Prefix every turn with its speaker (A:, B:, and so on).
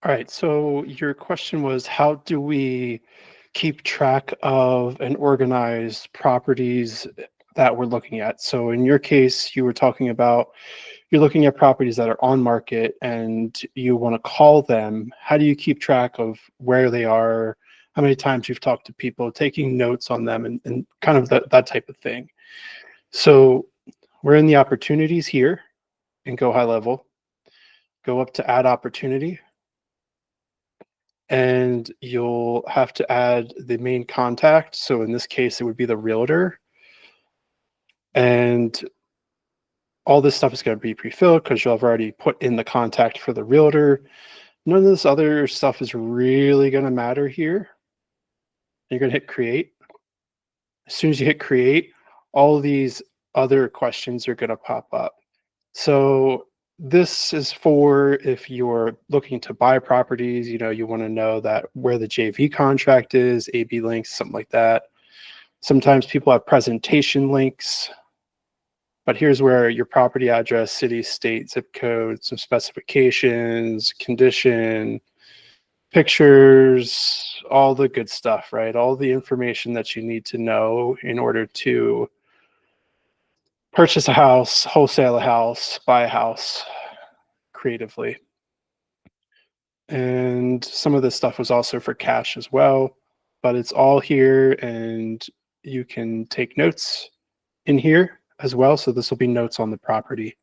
A: All right, so your question was, how do we keep track of and organize properties that we're looking at? So in your case, you were talking about you're looking at properties that are on market and you want to call them. How do you keep track of where they are, how many times you've talked to people, taking notes on them, and kind of that type of thing? So we're in the opportunities here and go high level, go up to add opportunity, and you'll have to add the main contact. So in this case, it would be the realtor. And all this stuff is going to be pre-filled because you'll have already put in the contact for the realtor. None of this other stuff is really going to matter here. You're going to hit create. As soon as you hit create, all these other questions are going to pop up. So this is for if you're looking to buy properties, you want to know that where the JV contract is, AB links, something like that. Sometimes people have presentation links, but here's where your property address, city, state, zip code, some specifications, condition, pictures, all the good stuff, right? All the information that you need to know in order to purchase a house, wholesale a house, buy a house creatively. And some of this stuff was also for cash as well, but it's all here, and you can take notes in here as well. So this will be notes on the property.